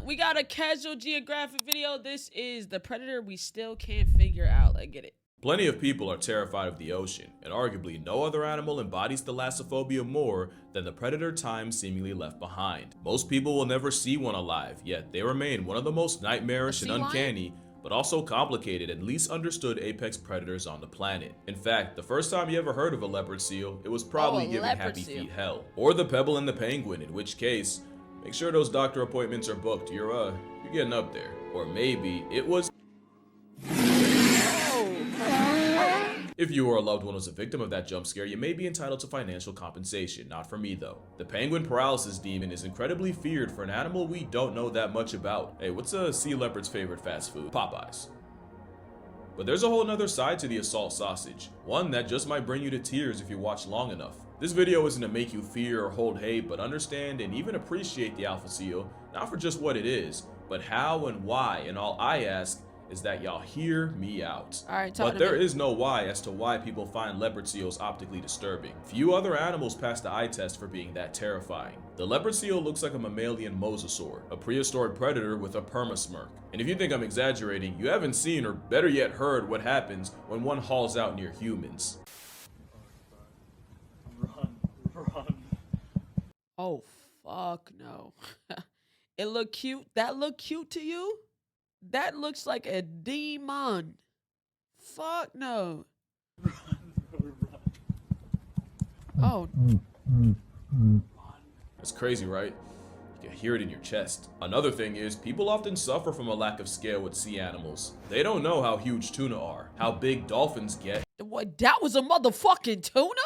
We got a casual geographic video. This is the predator we still can't figure out. I get it. Plenty of people are terrified of the ocean, and arguably no other animal embodies thalassophobia more than the predator time seemingly left behind. Most people will never see one alive, yet they remain one of the most nightmarish and uncanny, but also complicated and least understood apex predators on the planet. In fact, the first time you ever heard of a leopard seal, it was probably giving Happy Feet hell. Or the pebble and the penguin, in which case, make sure those doctor appointments are booked. You're getting up there. Or maybe it was... If you or a loved one was a victim of that jump scare, you may be entitled to financial compensation. Not for me though. The penguin paralysis demon is incredibly feared for an animal we don't know that much about. Hey, what's a sea leopard's favorite fast food? Popeyes. But there's a whole nother side to the assault sausage. One that just might bring you to tears if you watch long enough. This video isn't to make you fear or hold hate, but understand and even appreciate the alpha seal, not for just what it is, but how and why, and all I ask is that y'all hear me out. But there is no why as to why people find leopard seals optically disturbing. Few other animals pass the eye test for being that terrifying. The leopard seal looks like a mammalian mosasaur, a prehistoric predator with a permasmirk. And if you think I'm exaggerating, you haven't seen or better yet heard what happens when one hauls out near humans. Run. Oh, fuck no. It look cute? That look cute to you? That looks like a demon. Fuck no. Oh. That's crazy, right? You can hear it in your chest. Another thing is, people often suffer from a lack of scale with sea animals. They don't know how huge tuna are, how big dolphins get. What, that was a motherfucking tuna?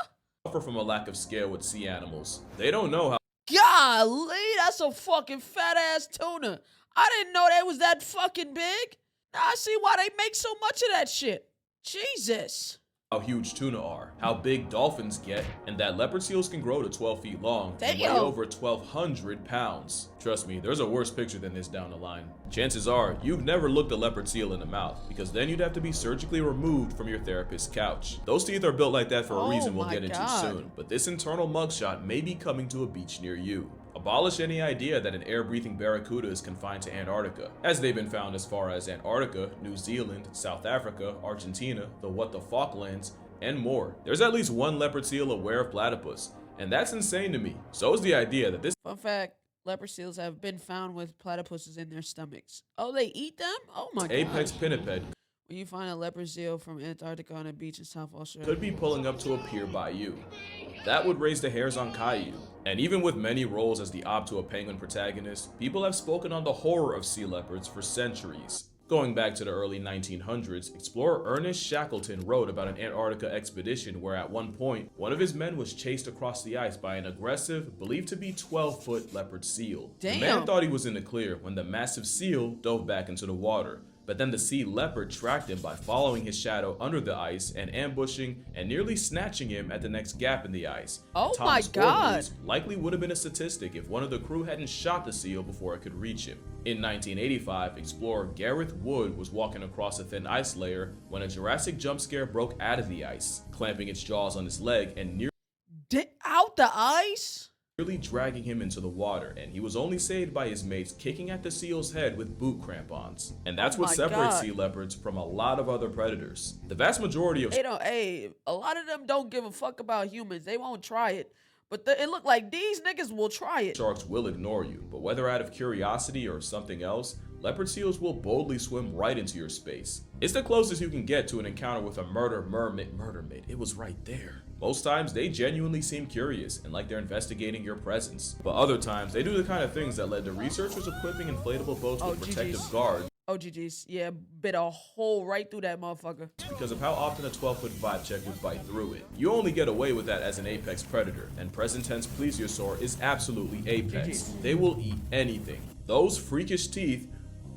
Suffer from a lack of scale with sea animals. They don't know how. Golly, that's a fucking fat ass tuna. I didn't know they was that fucking big. Now I see why they make so much of that shit. Jesus. How huge tuna are, how big dolphins get, and that leopard seals can grow to 12 feet long and weigh over 1,200 pounds. Trust me, there's a worse picture than this down the line. Chances are, you've never looked a leopard seal in the mouth, because then you'd have to be surgically removed from your therapist's couch. Those teeth are built like that for a reason we'll get into soon, but this internal mugshot may be coming to a beach near you. Abolish any idea that an air-breathing barracuda is confined to Antarctica, as they've been found as far as Antarctica, New Zealand, South Africa, Argentina, the what the Falklands, and more. There's at least one leopard seal aware of platypus, and that's insane to me. So is the idea that this— Fun fact, leopard seals have been found with platypuses in their stomachs. Oh, they eat them? Oh my god. Apex pinniped when you find a leopard seal from Antarctica on a beach in South Australia, could be pulling up to a pier by you. That would raise the hairs on Caillou. And even with many roles as the op to a penguin protagonist, people have spoken on the horror of sea leopards for centuries. Going back to the early 1900s, explorer Ernest Shackleton wrote about an Antarctica expedition where at one point, one of his men was chased across the ice by an aggressive, believed to be 12-foot leopard seal. Damn. The man thought he was in the clear when the massive seal dove back into the water. But then the sea leopard tracked him by following his shadow under the ice and ambushing and nearly snatching him at the next gap in the ice. Oh my god. Likely would have been a statistic if one of the crew hadn't shot the seal before it could reach him. In 1985, explorer Gareth Wood was walking across a thin ice layer when a Jurassic jump scare broke out of the ice, clamping its jaws on his leg and out the ice? Nearly dragging him into the water, and he was only saved by his mates kicking at the seal's head with boot crampons. And that's what separates sea leopards from a lot of other predators. The vast majority of— a lot of them don't give a fuck about humans. They won't try it. But it look like these niggas will try it. Sharks will ignore you, but whether out of curiosity or something else, leopard seals will boldly swim right into your space. It's the closest you can get to an encounter with a murder mermaid. It was right there. Most times, they genuinely seem curious and like they're investigating your presence. But other times, they do the kind of things that led to researchers equipping inflatable boats with protective guards. Oh, GG's. Yeah, bit a hole right through that motherfucker. Because of how often a 12-foot vibe check would bite through it. You only get away with that as an apex predator, and present tense plesiosaur is absolutely apex. They will eat anything. Those freakish teeth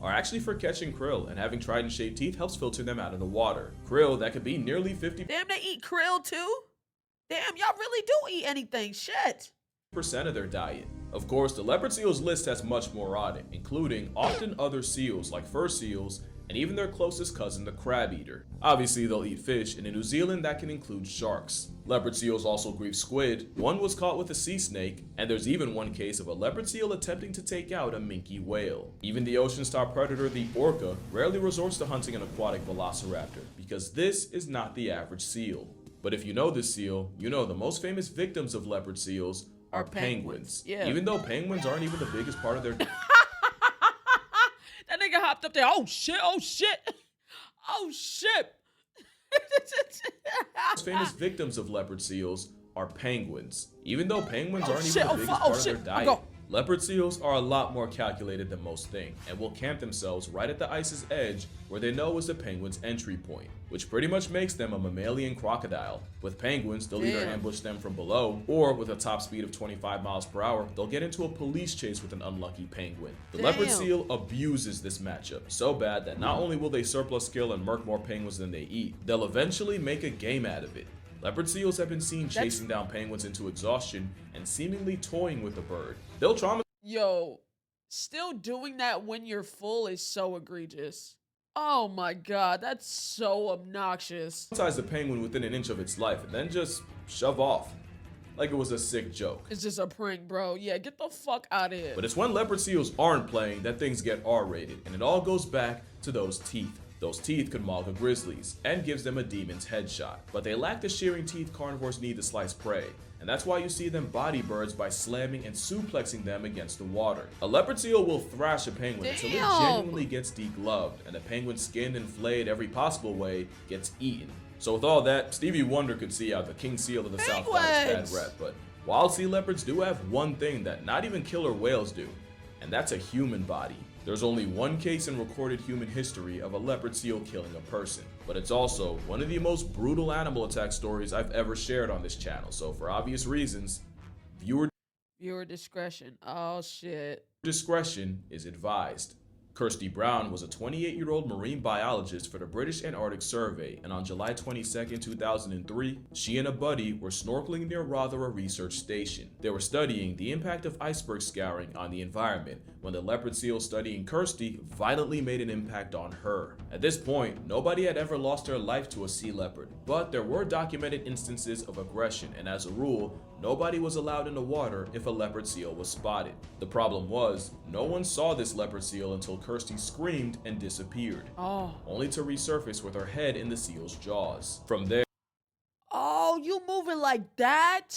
are actually for catching krill, and having trident-shaped teeth helps filter them out of the water. Krill that could be nearly 50%. Damn, they eat krill too? Damn, y'all really do eat anything, shit. Of their diet. Of course, the leopard seals list has much more on it, including often other seals like fur seals and even their closest cousin, the crab eater. Obviously, they'll eat fish, and in New Zealand, that can include sharks. Leopard seals also grieve squid. One was caught with a sea snake, and there's even one case of a leopard seal attempting to take out a minke whale. Even the ocean's top predator, the orca, rarely resorts to hunting an aquatic velociraptor, because this is not the average seal. But if you know this seal, you know the most famous victims of leopard seals are penguins. Yeah. Even though penguins aren't even the biggest part of their That nigga hopped up there. Oh shit, oh shit. Oh shit. most famous victims of leopard seals are penguins. Even though penguins aren't shit, even the biggest part of their diet, leopard seals are a lot more calculated than most think, and will camp themselves right at the ice's edge where they know is the penguin's entry point, which pretty much makes them a mammalian crocodile. With penguins, they'll either ambush them from below, or with a top speed of 25 miles per hour, they'll get into a police chase with an unlucky penguin. The leopard seal abuses this matchup so bad that not only will they surplus kill and murk more penguins than they eat, they'll eventually make a game out of it. Leopard seals have been seen chasing down penguins into exhaustion and seemingly toying with the bird. They'll traumatize. Yo, still doing that when you're full is so egregious. Oh my god, that's so obnoxious. The penguin within an inch of its life and then just shove off. Like it was a sick joke. It's just a prank, bro. Yeah, get the fuck out of here. But it's when leopard seals aren't playing that things get R-rated, and it all goes back to those teeth. Those teeth could maul a grizzlies and gives them a demon's headshot, but they lack the shearing teeth carnivores need to slice prey, and that's why you see them body birds by slamming and suplexing them against the water. A leopard seal will thrash a penguin until it genuinely gets degloved, and the penguin skinned and flayed every possible way gets eaten. So with all that, Stevie Wonder could see how the king seal of the South got its bad rep, but wild sea leopards do have one thing that not even killer whales do, and that's a human body. There's only one case in recorded human history of a leopard seal killing a person, but it's also one of the most brutal animal attack stories I've ever shared on this channel, so for obvious reasons, viewer discretion. Oh shit. Discretion is advised. Kirsty Brown was a 28-year-old marine biologist for the British Antarctic Survey, and on July 22, 2003, she and a buddy were snorkeling near Rothera Research Station. They were studying the impact of iceberg scouring on the environment when the leopard seal studying Kirsty violently made an impact on her. At this point, nobody had ever lost their life to a sea leopard, but there were documented instances of aggression, and as a rule, nobody was allowed in the water if a leopard seal was spotted. The problem was, no one saw this leopard seal until Kirsty screamed and disappeared, only to resurface with her head in the seal's jaws. From there, oh, you moving like that?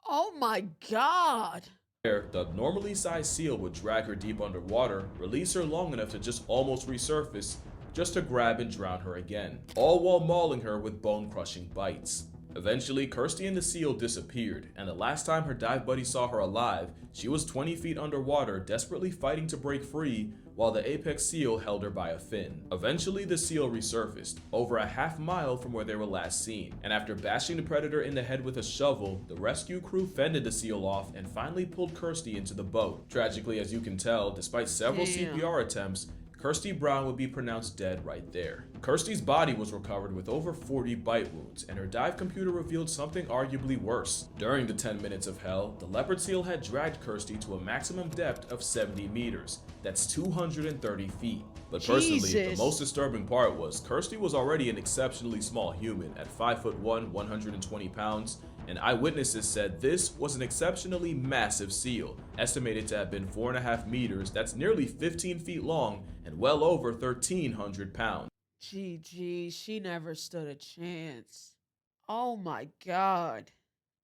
Oh my god. The normally sized seal would drag her deep underwater, release her long enough to just almost resurface, just to grab and drown her again, all while mauling her with bone-crushing bites. Eventually, Kirsty and the seal disappeared, and the last time her dive buddy saw her alive, she was 20 feet underwater, desperately fighting to break free, while the apex seal held her by a fin. Eventually, the seal resurfaced, over a half-mile from where they were last seen, and after bashing the predator in the head with a shovel, the rescue crew fended the seal off and finally pulled Kirsty into the boat. Tragically, as you can tell, despite several CPR attempts, Kirsty Brown would be pronounced dead right there. Kirsty's body was recovered with over 40 bite wounds, and her dive computer revealed something arguably worse. During the 10 minutes of hell, the leopard seal had dragged Kirsty to a maximum depth of 70 meters. That's 230 feet. But personally, the most disturbing part was Kirsty was already an exceptionally small human at 5'1", 120 pounds, and eyewitnesses said this was an exceptionally massive seal, estimated to have been 4.5 meters, that's nearly 15 feet long, and well over 1,300 pounds. GG, she never stood a chance. Oh my god.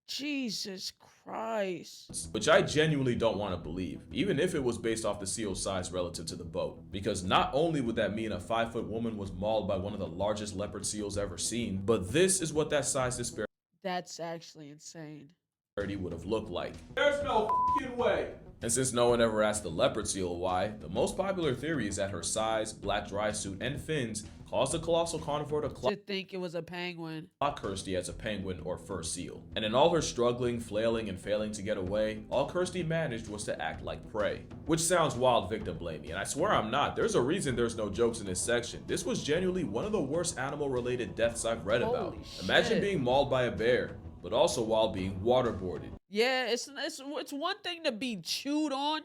Jesus Christ. Which I genuinely don't want to believe, even if it was based off the seal's size relative to the boat. Because not only would that mean a 5-foot woman was mauled by one of the largest leopard seals ever seen, but this is what that size disparity That's actually insane. would have looked like. There's no f***ing way. And since no one ever asked the leopard seal why, the most popular theory is that her size, black dry suit, and fins caused the colossal carnivore to think it was a penguin. clock Kirsty as a penguin or fur seal. And in all her struggling, flailing, and failing to get away, all Kirsty managed was to act like prey. Which sounds wild victim blaming, and I swear I'm not. There's a reason there's no jokes in this section. This was genuinely one of the worst animal-related deaths I've read about. Imagine being mauled by a bear, but also while being waterboarded. Yeah, it's one thing to be chewed on,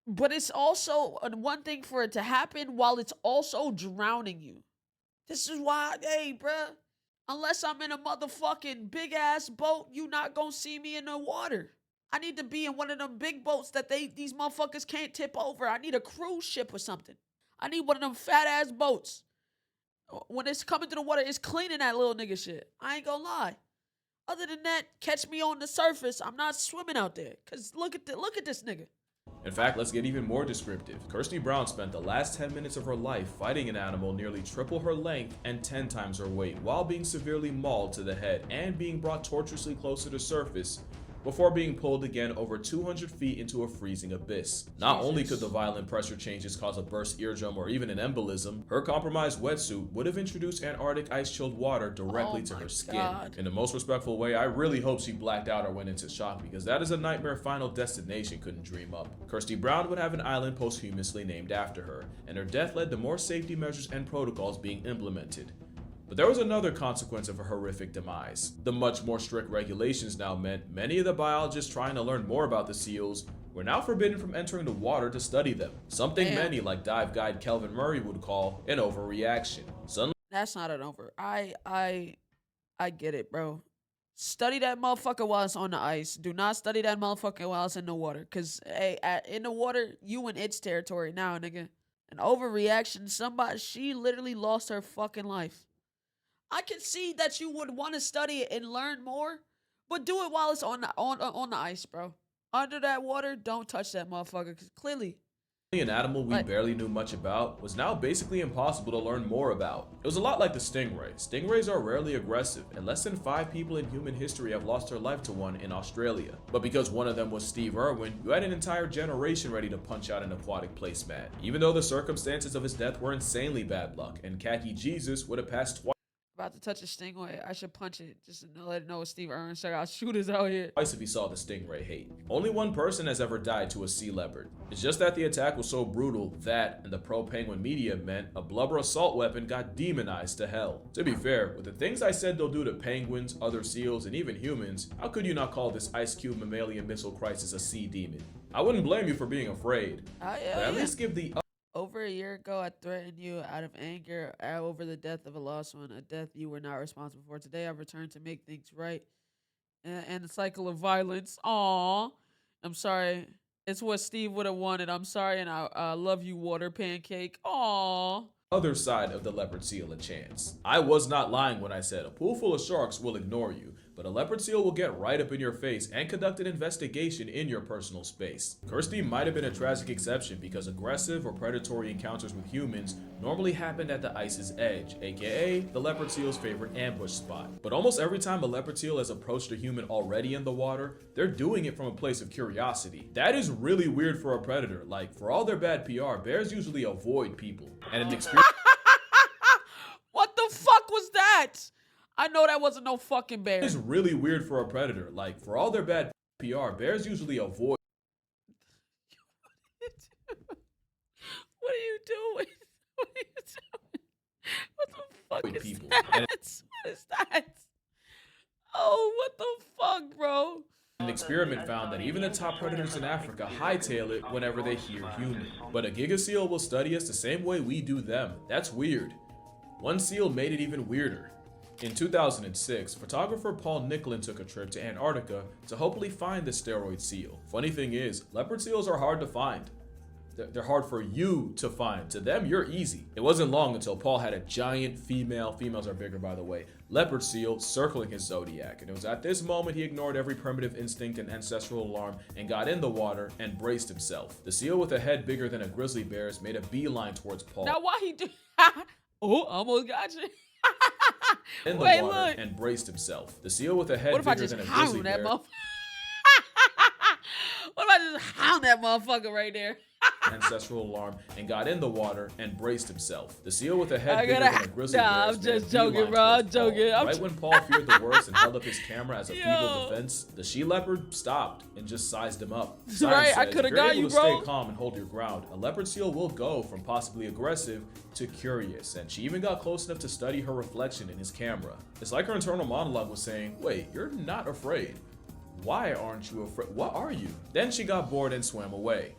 But it's also one thing for it to happen while it's also drowning you. This is why, hey, bruh, unless I'm in a motherfucking big ass boat, you not gonna see me in the water. I need to be in one of them big boats that these motherfuckers can't tip over. I need a cruise ship or something. I need one of them fat ass boats. When it's coming to the water, it's cleaning that little nigga shit. I ain't gonna lie. Other than that, catch me on the surface. I'm not swimming out there. Cause look at this nigga. In fact, let's get even more descriptive. Kirsty Brown spent the last 10 minutes of her life fighting an animal nearly triple her length and 10 times her weight while being severely mauled to the head and being brought tortuously closer to surface before being pulled again over 200 feet into a freezing abyss. Not only could the violent pressure changes cause a burst eardrum or even an embolism, her compromised wetsuit would have introduced Antarctic ice-chilled water directly to her skin. God. In the most respectful way, I really hope she blacked out or went into shock, because that is a nightmare Final Destination couldn't dream up. Kirsty Brown would have an island posthumously named after her, and her death led to more safety measures and protocols being implemented. But there was another consequence of her horrific demise. The much more strict regulations now meant many of the biologists trying to learn more about the seals were now forbidden from entering the water to study them. Something many like dive guide Kelvin Murray would call an overreaction. That's not an over. I get it, bro. Study that motherfucker while it's on the ice. Do not study that motherfucker while it's in the water. Cause hey, in the water, you in its territory now, nigga. An overreaction. She literally lost her fucking life. I can see that you would want to study it and learn more, but do it while it's on the ice, bro. Under that water, don't touch that motherfucker, because clearly An animal we barely knew much about was now basically impossible to learn more about. It was a lot like the stingray. Stingrays are rarely aggressive, and less than 5 people in human history have lost their life to one in Australia. But because one of them was Steve Irwin, you had an entire generation ready to punch out an aquatic placemat. Even though the circumstances of his death were insanely bad luck, and Khaki Jesus would have passed twice. About to touch a stingray, I should punch it just to let it know it's Steve Irwin. So I got shooters out here. Twice if he saw the stingray hate. Only one person has ever died to a sea leopard. It's just that the attack was so brutal that, in the pro-penguin media, meant a blubber assault weapon got demonized to hell. To be fair, with the things I said they'll do to penguins, other seals, and even humans, how could you not call this Ice Cube mammalian missile crisis a sea demon? I wouldn't blame you for being afraid, but at least give the Over a year ago, I threatened you out of anger over the death of a lost one, a death you were not responsible for. Today, I've returned to make things right and the cycle of violence. Aww. I'm sorry. It's what Steve would have wanted. I'm sorry, and I love you, water pancake. Aww. Other side of the leopard seal a chance. I was not lying when I said a pool full of sharks will ignore you, but a leopard seal will get right up in your face and conduct an investigation in your personal space. Kirsty might have been a tragic exception because aggressive or predatory encounters with humans normally happened at the ice's edge, aka the leopard seal's favorite ambush spot. But almost every time a leopard seal has approached a human already in the water, they're doing it from a place of curiosity. That is really weird for a predator. Like, for all their bad PR, bears usually avoid people. And an experience What the fuck was that? I know that wasn't no fucking bear. It's really weird for a predator. Like, for all their bad PR, bears usually avoid. What are you doing? What are you doing? What the fuck is people. that? What is that? Oh, what the fuck, bro? An experiment found that even the top predators in Africa hightail it whenever they hear human. But a giga seal will study us the same way we do them. That's weird. One seal made it even weirder. In 2006, photographer Paul Nicklin took a trip to Antarctica to hopefully find the steroid seal. Funny thing is, leopard seals are hard to find. They're hard for you to find. To them, you're easy. It wasn't long until Paul had a giant females are bigger by the way, leopard seal circling his zodiac. And it was at this moment he ignored every primitive instinct and ancestral alarm and got in the water and braced himself. The seal with a head bigger than a grizzly bear's made a beeline towards Paul. Now why he do? Oh, almost got you. In the water and braced himself. The seal with a head bigger than a grizzly bear. What if I just hound that motherfucker right there? Ancestral alarm and got in the water and braced himself. The seal with a head bigger than a grizzly bear. I'm just joking, bro. I'm joking. Right when Paul feared the worst and held up his camera as a feeble defense, the she leopard stopped and just sized him up. Right, I could have got you, bro. Stay calm and hold your ground. A leopard seal will go from possibly aggressive to curious, and she even got close enough to study her reflection in his camera. It's like her internal monologue was saying, "Wait, you're not afraid. Why aren't you afraid? What are you?" Then she got bored and swam away.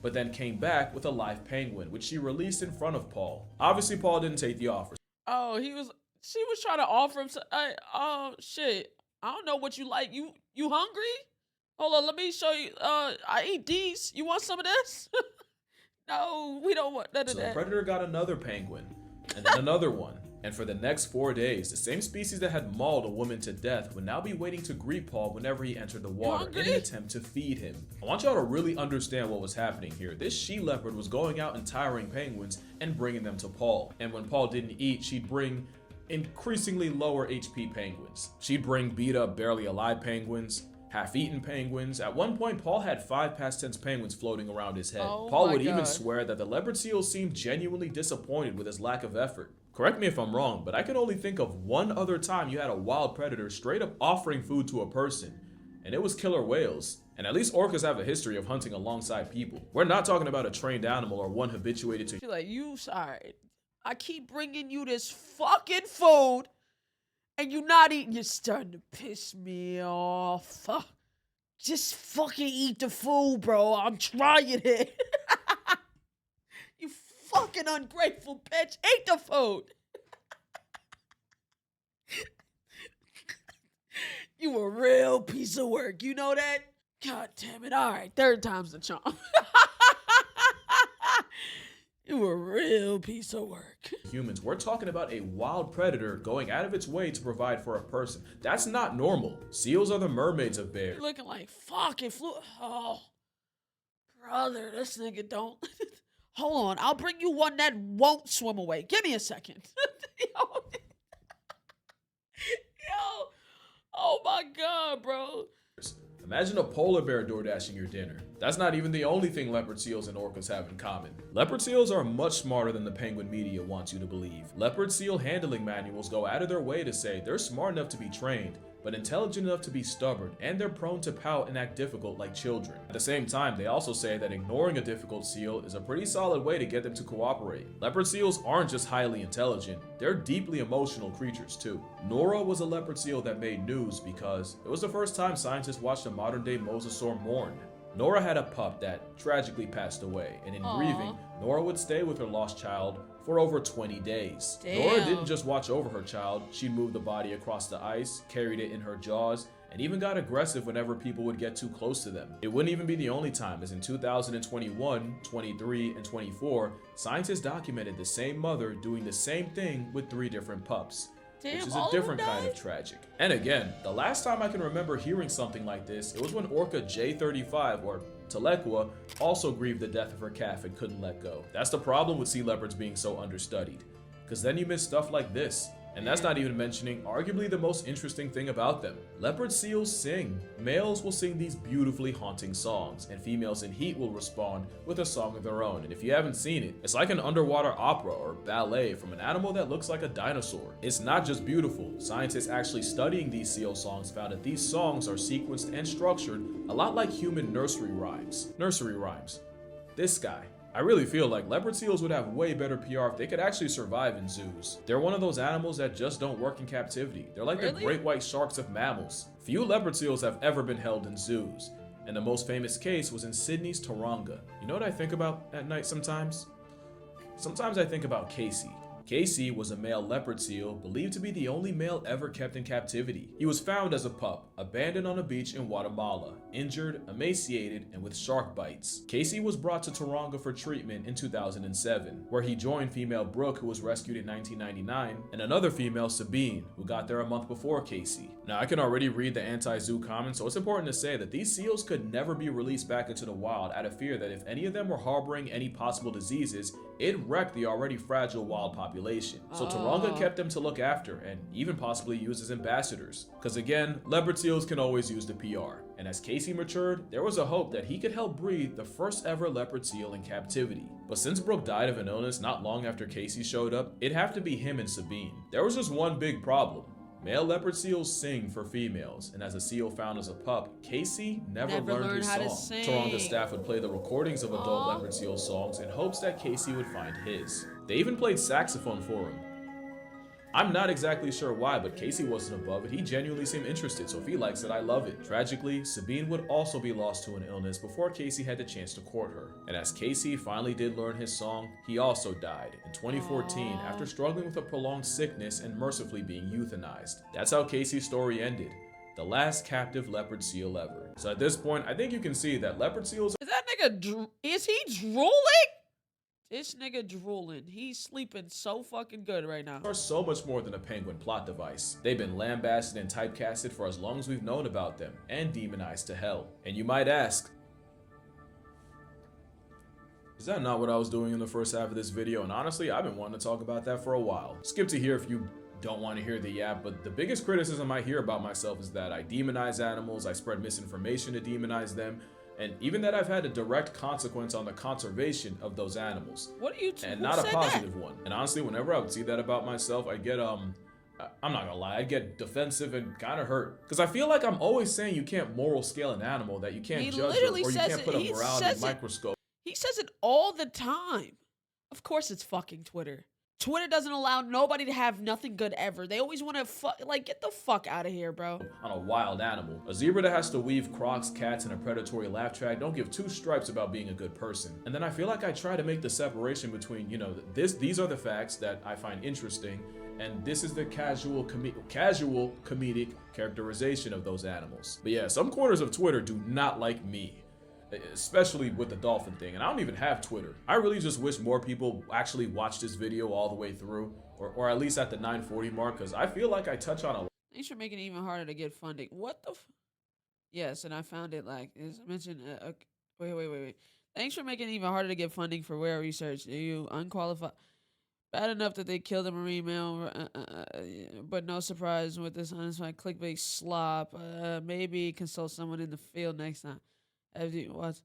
but then came back with a live penguin, which she released in front of Paul. Obviously, Paul didn't take the offer. Oh, she was trying to offer him. Oh shit. I don't know what you like. You hungry? Hold on, let me show you. I eat these. You want some of this? No, we don't want none of So that. the predator got another penguin, and then another one. And for the next 4 days, the same species that had mauled a woman to death would now be waiting to greet Paul whenever he entered the water in an attempt to feed him. I want y'all to really understand what was happening here. This she-leopard was going out and tiring penguins and bringing them to Paul. And when Paul didn't eat, she'd bring increasingly lower HP penguins. She'd bring beat up, barely alive penguins, half-eaten penguins. At one point, Paul had 5 past tense penguins floating around his head. Oh Paul my would even God. swear that the leopard seal seemed genuinely disappointed with his lack of effort. Correct me if I'm wrong, but I can only think of one other time you had a wild predator straight up offering food to a person, and it was killer whales. And at least orcas have a history of hunting alongside people. We're not talking about a trained animal or one habituated to. She's like, you sorry. I keep bringing you this fucking food, and you not eating. You're starting to piss me off. Just fucking eat the food, bro. I'm trying it. You fucking ungrateful bitch. Eat the food. You a real piece of work. You know that? God damn it. All right. 3rd time's the charm. You a real piece of work. Humans, we're talking about a wild predator going out of its way to provide for a person. That's not normal. Seals are the mermaids of bears. Looking like fucking flu. Oh, brother, this nigga don't. Hold on. I'll bring you one that won't swim away. Give me a second. Yo. Yo. Oh my God, bro. Imagine a polar bear door dashing your dinner. That's not even the only thing leopard seals and orcas have in common. Leopard seals are much smarter than the penguin media wants you to believe. Leopard seal handling manuals go out of their way to say they're smart enough to be trained, but intelligent enough to be stubborn, and they're prone to pout and act difficult like children. At the same time, they also say that ignoring a difficult seal is a pretty solid way to get them to cooperate. Leopard seals aren't just highly intelligent, they're deeply emotional creatures too. Nora was a leopard seal that made news because it was the first time scientists watched a modern-day mosasaur mourn. Nora had a pup that tragically passed away, and in grieving, Nora would stay with her lost child for over 20 days. Damn. Nora didn't just watch over her child, she'd move the body across the ice, carried it in her jaws, and even got aggressive whenever people would get too close to them. It wouldn't even be the only time, as in 2021, 23, and 24, scientists documented the same mother doing the same thing with 3 different pups. Damn, Which is all a of them different kind died? of tragic. And again, the last time I can remember hearing something like this, it was when Orca J35, or Telequa, also grieved the death of her calf and couldn't let go. That's the problem with sea leopards being so understudied, because then you miss stuff like this. And that's not even mentioning arguably the most interesting thing about them. Leopard seals sing. Males will sing these beautifully haunting songs, and females in heat will respond with a song of their own. And if you haven't seen it, it's like an underwater opera or ballet from an animal that looks like a dinosaur. It's not just beautiful. Scientists actually studying these seal songs found that these songs are sequenced and structured a lot like human nursery rhymes. Nursery rhymes. This guy. I really feel like leopard seals would have way better PR if they could actually survive in zoos. They're one of those animals that just don't work in captivity. They're like the great white sharks of mammals. Few leopard seals have ever been held in zoos, and the most famous case was in Sydney's Taronga. You know what I think about at night sometimes? Sometimes I think about Casey. Casey was a male leopard seal, believed to be the only male ever kept in captivity. He was found as a pup, abandoned on a beach in Guatemala, injured, emaciated, and with shark bites. Casey was brought to Taronga for treatment in 2007, where he joined female Brooke, who was rescued in 1999, and another female, Sabine, who got there a month before Casey. Now, I can already read the anti-zoo comments, so it's important to say that these seals could never be released back into the wild out of fear that if any of them were harboring any possible diseases, it'd wreck the already fragile wild population. So Taronga kept them to look after and even possibly use as ambassadors. Because again, leopard seals can always use the PR. And as Casey matured, there was a hope that he could help breed the first ever leopard seal in captivity. But since Brooke died of an illness not long after Casey showed up, it'd have to be him and Sabine. There was just one big problem. Male leopard seals sing for females, and as a seal found as a pup, Casey never learned his song. Taronga staff would play the recordings of adult leopard seal songs in hopes that Casey would find his. They even played saxophone for him. I'm not exactly sure why, but Casey wasn't above it. He genuinely seemed interested, so if he likes it, I love it. Tragically, Sabine would also be lost to an illness before Casey had the chance to court her. And as Casey finally did learn his song, he also died in 2014 after struggling with a prolonged sickness and mercifully being euthanized. That's how Casey's story ended. The last captive leopard seal ever. So at this point, I think you can see that leopard seals— Is that nigga, is he drooling? This nigga drooling. He's sleeping so fucking good right now. are so much more than a penguin plot device. They've been lambasted and typecasted for as long as we've known about them, and demonized to hell. And you might ask, is that not what I was doing in the first half of this video? And honestly, I've been wanting to talk about that for a while. Skip to here if you don't want to hear the yap, but the biggest criticism I hear about myself is that I demonize animals, I spread misinformation to demonize them, and even that I've had a direct consequence on the conservation of those animals. What are you and not a positive one. And honestly, whenever I would see that about myself, I get I'm not gonna lie, I get defensive and kind of hurt, because I feel like I'm always saying you can't moral scale an animal, that you can't judge or you can't put a morality microscope. He says it all the time. Of course it's fucking Twitter. Twitter doesn't allow nobody to have nothing good ever. They always want to like, get the fuck out of here, bro. On a wild animal. A zebra that has to weave crocs, cats, and a predatory laugh track don't give two stripes about being a good person. And then I feel like I try to make the separation between, you know, these are the facts that I find interesting, and this is the casual comedic characterization of those animals. But yeah, some corners of Twitter do not like me, especially with the dolphin thing, and I don't even have Twitter. I really just wish more people actually watch this video all the way through, or at least at the 9:40 mark, because I feel like I touch on a— Thanks for making it even harder to get funding. What the Yes, and I found it, like, as mentioned, wait. Thanks for making it even harder to get funding for whale research. Are you unqualified? Bad enough that they killed a marine mammal, but no surprise with this unsatisfied clickbait slop. Maybe consult someone in the field next time. What?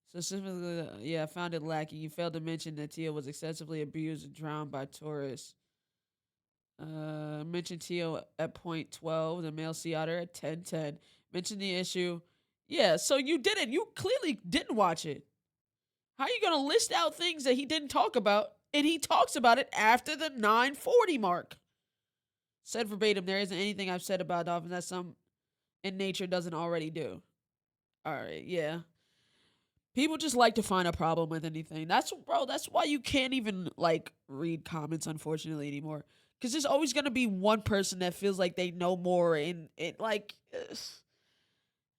Specifically, yeah, I found it lacking. You failed to mention that Tio was excessively abused and drowned by tourists. Mention Tio at point 12, the male sea otter at 10:10. Mention the issue. Yeah, so you didn't. You clearly didn't watch it. How are you going to list out things that he didn't talk about, and he talks about it after the 9:40 mark? Said verbatim, there isn't anything I've said about dolphins that some in nature doesn't already do. All right, yeah. People just like to find a problem with anything. That's why you can't even, like, read comments, unfortunately, anymore. Because there's always going to be one person that feels like they know more, and it, like,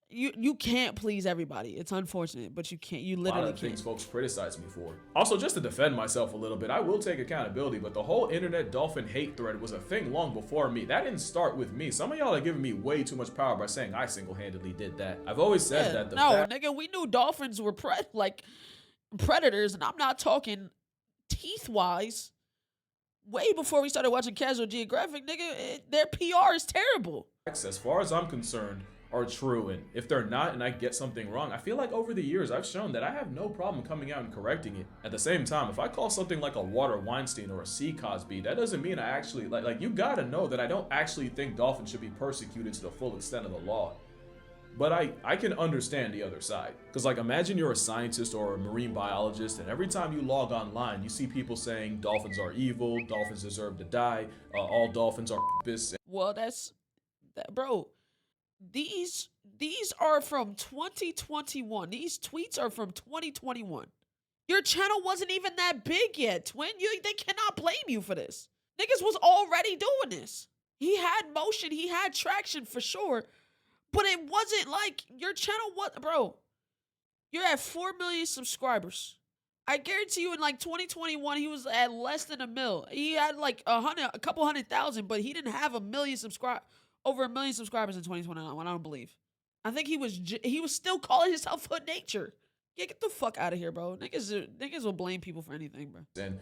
you can't please everybody. It's unfortunate, but you can't. You literally can't. A lot of things folks criticize me for. Also, just to defend myself a little bit, I will take accountability, but the whole internet dolphin hate thread was a thing long before me. That didn't start with me. Some of y'all are giving me way too much power by saying I single-handedly did that. I've always said that nigga, we knew dolphins were predators, and I'm not talking teeth-wise. Way before we started watching Casual Geographic, nigga, their PR is terrible. As far as I'm concerned, are true, and if they're not and I get something wrong, I feel like over the years I've shown that I have no problem coming out and correcting it. At the same time, if I call something like a Water Weinstein or a C Cosby, that doesn't mean I actually, like you gotta know that I don't actually think dolphins should be persecuted to the full extent of the law. But I can understand the other side. Because, like, imagine you're a scientist or a marine biologist, and every time you log online, you see people saying dolphins are evil, dolphins deserve to die, all dolphins are piss. Well, bro. These are from 2021. These tweets are from 2021. Your channel wasn't even that big yet, twin. They cannot blame you for this. Niggas was already doing this. He had motion, he had traction for sure, but it wasn't like your channel. What, bro? You're at 4 million subscribers. I guarantee you, in like 2021, he was at less than 1 mil. He had like a couple 100,000, but he didn't have over 1 million subscribers in 2021. I don't believe. I think he was still calling himself Hood Nature. Yeah, get the fuck out of here, bro. Niggas will blame people for anything, bro. And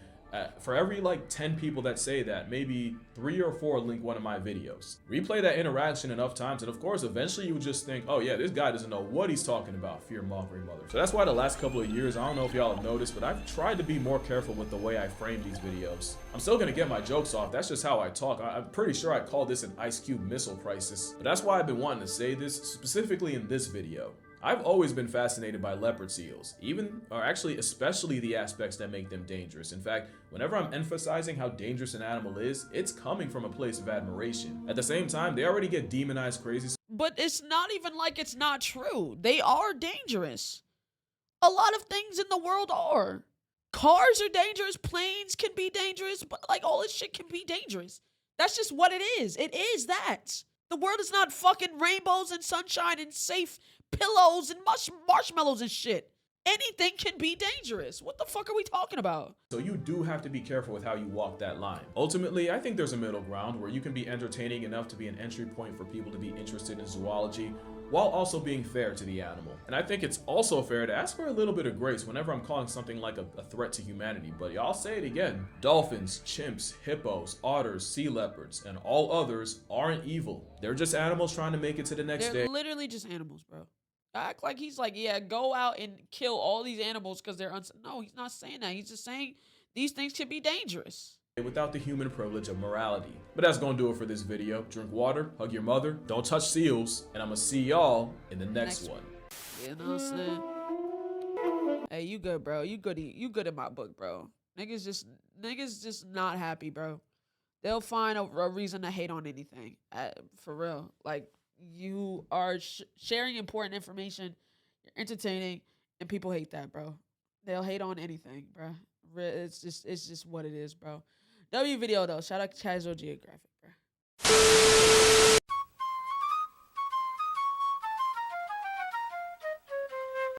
for every like 10 people that say that, maybe 3 or 4 link one of my videos. Replay that interaction enough times, and of course, eventually you would just think, oh yeah, this guy doesn't know what he's talking about, fear-mongering mother. So that's why the last couple of years, I don't know if y'all have noticed, but I've tried to be more careful with the way I frame these videos. I'm still gonna get my jokes off, that's just how I talk. I'm pretty sure I call this an Ice Cube missile crisis, but that's why I've been wanting to say this, specifically in this video. I've always been fascinated by leopard seals, especially the aspects that make them dangerous. In fact, whenever I'm emphasizing how dangerous an animal is, it's coming from a place of admiration. At the same time, they already get demonized crazy. But it's not even like it's not true. They are dangerous. A lot of things in the world are. Cars are dangerous, planes can be dangerous, but like all this shit can be dangerous. That's just what it is. It is that. The world is not fucking rainbows and sunshine and safe pillows and marshmallows and shit. Anything can be dangerous. What the fuck are we talking about? So you do have to be careful with how you walk that line. Ultimately, I think there's a middle ground where you can be entertaining enough to be an entry point for people to be interested in zoology, while also being fair to the animal. And I think it's also fair to ask for a little bit of grace whenever I'm calling something like a threat to humanity. But I'll say it again. Dolphins, chimps, hippos, otters, sea leopards, and all others aren't evil. They're just animals trying to make it to the next day. They're literally just animals, bro. Act like he's like, yeah, go out and kill all these animals because they're no, he's not saying that. He's just saying these things can be dangerous. Without the human privilege of morality. But that's gonna do it for this video. Drink water, hug your mother, don't touch seals, and I'm gonna see y'all in the next one. You know what I'm saying? Hey, you good, bro. You good in my book, bro. Niggas just not happy, bro. They'll find a reason to hate on anything. For real. Like, you are sharing important information, you're entertaining, and people hate that, bro. They'll hate on anything, bro. It's just what it is, bro. W video though. Shout out to Casual Geographic.